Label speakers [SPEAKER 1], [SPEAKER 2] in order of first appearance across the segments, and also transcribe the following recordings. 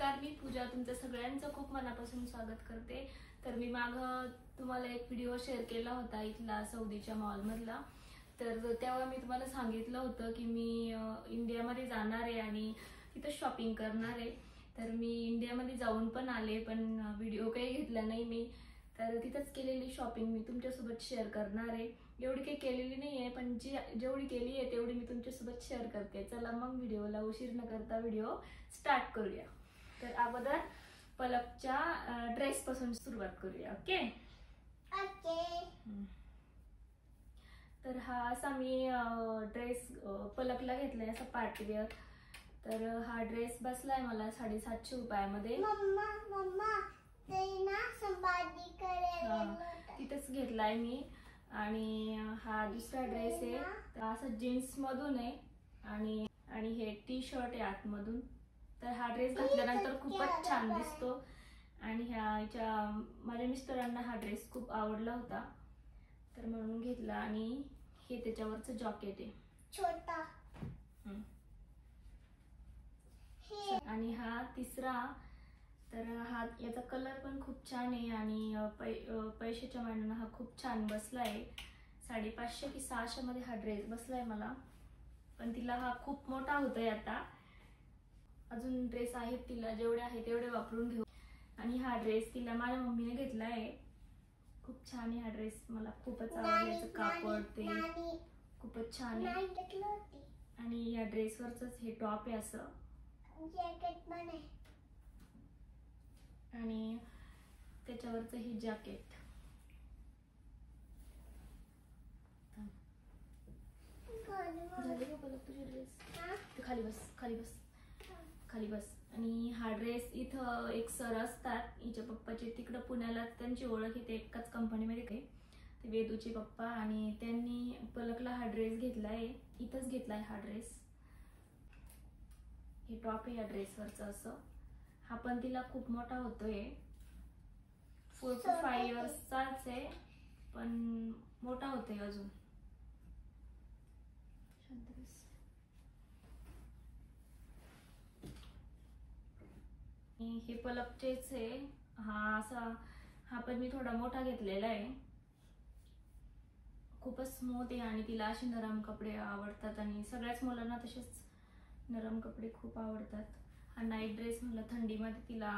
[SPEAKER 1] नमस्कार, मी पूजा तुमचं सगळ्यांचं खूप मनापासून स्वागत करते। तर मी मागं तुम्हाला एक व्हिडिओ शेअर केला होता इथला सौदीच्या मॉल मधला। तर तेव्हा मी तुम्हाला सांगितलं होतं की मी इंडियामध्ये जाणार आहे आणि तिथं शॉपिंग करणार आहे। तर मी इंडियामध्ये जाऊन पण आले, पण व्हिडिओ काही घेतला नाही मी। तर तिथंच केलेली शॉपिंग मी तुमच्यासोबत शेअर करणार आहे। एवढी काही केलेली नाहीये, पण जेवढी केली आहे तेवढी मी तुमच्यासोबत शेअर करते। चला मग व्हिडिओला उशीर न करता व्हिडिओ स्टार्ट करूया। तर अगोदर पलकच्या ड्रेस पासून सुरुवात करूया। Okay
[SPEAKER 2] okay.
[SPEAKER 1] तर हा असा मी ड्रेस पलकला घेतलाय, असा पार्टी वेअर। तर हा ड्रेस बसलाय मला 750 रुपयामध्ये।
[SPEAKER 2] मम्मा मम्मा ते ना संभाजी करायला
[SPEAKER 1] तिथेच घेतलाय मी। आणि हा दुसरा ड्रेस आहे, असा जीन्स मधून आहे आणि हे टी शर्ट आहे आतमधून। तर हा ड्रेस घातल्यानंतर खूपच छान दिसतो आणि माझ्या मिस्टरांना हा ड्रेस खूप आवडला होता, तर म्हणून घेतला। आणि हे त्याच्यावरचं जॅकेट आहे
[SPEAKER 2] छोटा।
[SPEAKER 1] आणि हा तिसरा, तर हा याचा कलर पण खूप छान आहे आणि पैशाच्या मानाने हा खूप छान बसलाय। 550 की 600 मध्ये हा ड्रेस बसलाय मला, पण तिला हा खूप मोठा होतोय। आता अजून ड्रेस आहेत तिला, जेवढे आहे तेवढे वापरून घेऊ। आणि हा ड्रेस तिला माझ्या मम्मीने घेतलाय, खूप छान आहे हा ड्रेस, मला खूपच आवडला। कापड ते खूपच छान आहे। आणि या ड्रेसवरच हे टॉप आहे असं,
[SPEAKER 2] जॅकेट पण आहे
[SPEAKER 1] आणि त्याच्यावरचं हे जॅकेट। झाले का बघ तुझे ड्रेस? खाली बस, खाली बस, खाली बस। आणि हा ड्रेस इथं एक सर असतात हिच्या पप्पाचे, तिकडं पुण्याला त्यांची ओळख इथे एकाच कंपनीमध्ये काय, ते वेदूचे पप्पा, आणि त्यांनी पलकला हा ड्रेस घेतलाय, इथंच घेतलाय हा ड्रेस। हे टॉप आहे या ड्रेसवरचं असं। हा पण तिला खूप मोठा होतोय, 4 to 5 इयर्सचाच आहे, पण मोठा होतोय अजून। हे पलकचेच आहे। हा पण मी थोडा मोठा घेतलेला आहे, खूपच स्मूथ आहे आणि तिला असे नरम कपडे आवडतात आणि सगळ्याच मुलांना तसेच नरम कपडे खूप आवडतात। हा नाईट ड्रेस म्हणलं थंडीमध्ये तिला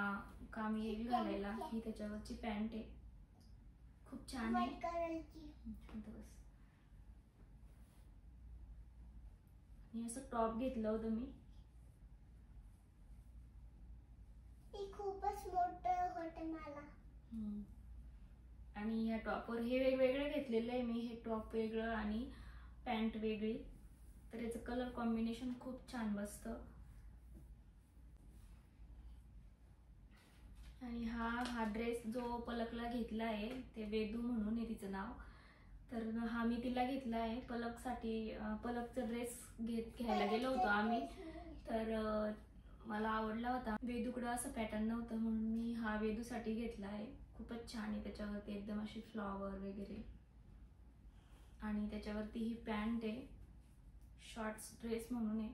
[SPEAKER 1] काम येईल घालायला। ही त्याच्यावरची पॅन्ट आहे, खूप छान आहे। आणि असं टॉप घेतलं होतं मी,
[SPEAKER 2] खूपच मोठं होतं मला।
[SPEAKER 1] आणि या टॉपवर हे वेगवेगळे घेतलेले आहे मी, हे टॉप वेगळं आणि पॅन्ट वेगळी, तर याचं कलर कॉम्बिनेशन खूप छान बसतं। आणि हा ड्रेस जो पलकला घेतला आहे, ते वेदू म्हणून आहे तिचं नाव। तर हा मी तिला घेतला आहे पलकसाठी। पलकचा ड्रेस घ्यायला गेलो होतो आम्ही, तर मला आवडला होता। वेदूकडे असं पॅटर्न नव्हतं म्हणून मी हा वेदूसाठी घेतला आहे। खूपच छान आहे, त्याच्यावरती एकदम अशी फ्लॉवर वगैरे, आणि त्याच्यावरती ही पॅन्ट आहे, शॉर्ट्स ड्रेस म्हणून आहे।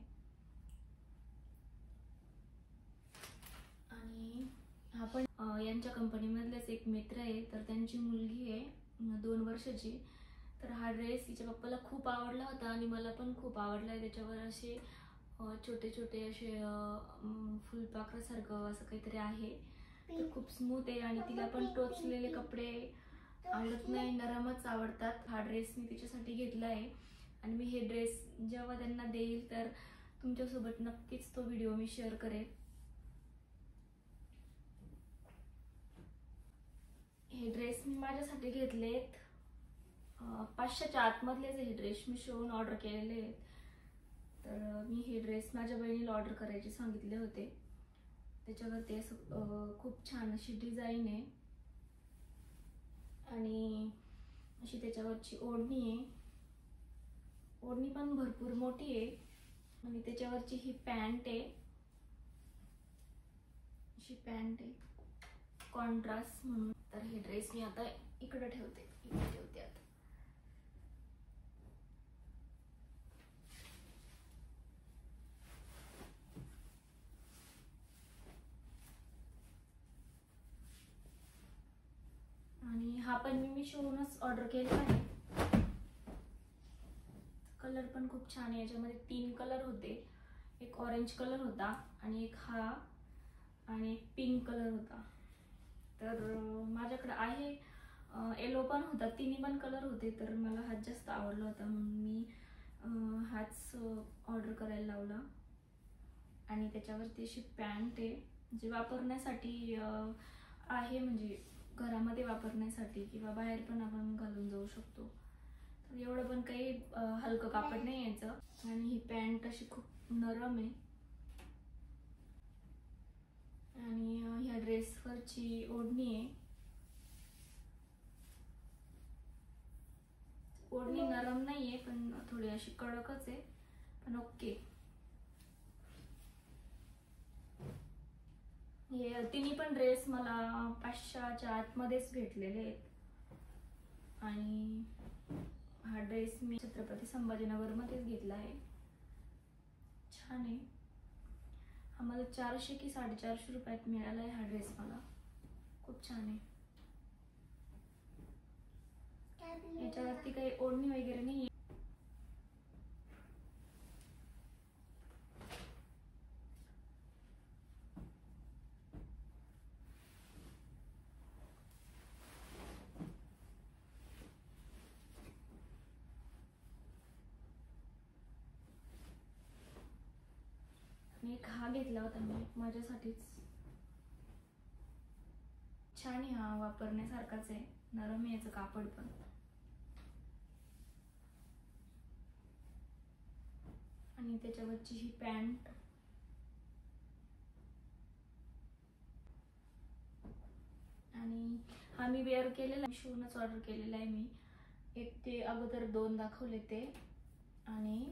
[SPEAKER 1] आणि हा पण यांच्या कंपनीमधलेच एक मित्र आहे, तर त्यांची मुलगी आहे 2 वर्षाची। तर हा ड्रेस तिच्या पप्पाला खूप आवडला होता आणि मला पण खूप आवडला आहे। त्याच्यावर असे छोटे छोटे असे फुलपाखरासारखं असं काहीतरी आहे, तर खूप स्मूथ आहे। आणि तिला पण टोचलेले कपडे आवडत नाही, नरमच आवडतात। हा ड्रेस मी तिच्यासाठी घेतला आहे आणि मी हे ड्रेस जेव्हा त्यांना देईल तर तुमच्यासोबत नक्कीच तो व्हिडिओ मी शेअर करेन। हे ड्रेस मी माझ्यासाठी घेतलेत, 500च्या आतमधलेच हे ड्रेस मी शोवून ऑर्डर केलेले आहेत। तर मी हे ड्रेस माझ्या बहिणीला ऑर्डर करायचे सांगितले होते। त्याच्यावरती असं खूप छान अशी डिझाईन आहे आणि अशी त्याच्यावरची ओढणी आहे, ओढणी पण भरपूर मोठी आहे। आणि त्याच्यावरची ही पॅन्ट आहे, अशी पॅन्ट आहे कॉन्ट्रास्ट म्हणून। तर हे ड्रेस मी आता इकडे ठेवते, आता। हा पण मी मिशोवरूनच ऑर्डर केला आहे. कलर पण खूप छान आहे. याच्यामध्ये 3 कलर होते. एक ऑरेंज कलर होता आणि एक हा आणि एक पिंक कलर होता. तर माझ्याकडे आहे येलो पण होता. तिन्ही पण कलर होते. तर मला हाच जास्त आवडला होता म्हणून मी हाच ऑर्डर करायला लावला. आणि त्याच्यावरती अशी पॅन्ट आहे जे वापरण्यासाठी आहे, म्हणजे घरामध्ये वापरण्यासाठी किंवा बाहेर पण आपण घालून जाऊ शकतो. तर एवढं पण काही हलकं कापड नाही याचं. आणि ही पॅन्ट अशी खूप नरम आहे. आणि ह्या ड्रेसवरची ओढणी आहे. ओढणी नरम नाहीये पण थोडी अशी कडकच आहे, पण ओके. हे तिन्ही पण ड्रेस मला 500च्या आतमध्येच भेटलेले आहेत. आणि हा ड्रेस मी छत्रपती संभाजीनगर मध्येच घेतला आहे. छान आहे. हा मला 400 की 450 रुपयात मिळाला आहे. हा ड्रेस मला खूप छान आहे. याच्यावरती काही ओढणी वगैरे नाही. एक हा घेतला होता मी माझ्यासाठीच. छान आहे. हा वापरण्यासारखाच आहे. नरम आहे याचं कापड पण. आणि त्याच्यावरची ही पॅन्ट. आणि हा मी वेअर केलेला, मिशोवरूनच ऑर्डर केलेला आहे मी. एक ते अगोदर 2 दाखवले ते. आणि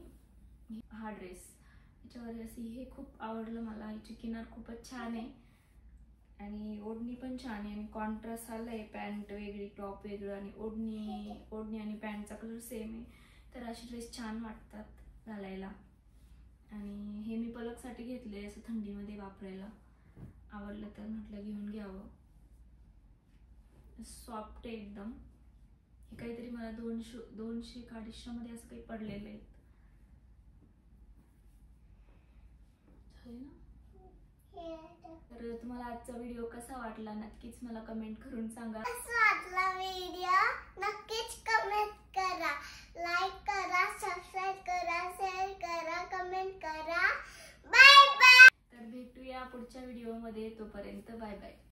[SPEAKER 1] हा ड्रेस याच्यावर अशी हे खूप आवडलं मला. याची किनार खूपच छान आहे आणि ओढणी पण छान आहे. आणि कॉन्ट्रास्ट आलाय. पॅन्ट वेगळी, टॉप वेगळं आणि ओढणी आणि पॅन्टचा कलर सेम आहे. तर असे ड्रेस छान वाटतात घालायला. आणि हे मी पलकसाठी घेतले असं थंडीमध्ये वापरायला. आवडलं तर म्हटलं घेऊन घ्यावं. सॉफ्ट आहे एकदम. हे काहीतरी मला 200-250 मध्ये असं काही पडलेलं आहे. तर तुम्हाला आजचा व्हिडिओ कसा वाटला नक्कीच मला कमेंट करून सांगा.
[SPEAKER 2] कसा वाटला व्हिडिओ नक्कीच कमेंट करा, लाईक करा, सबस्क्राइब करा, शेअर करा, कमेंट करा. Bye bye.
[SPEAKER 1] तर भेटूया पुढच्या व्हिडिओमध्ये. तोपर्यंत बाय बाय.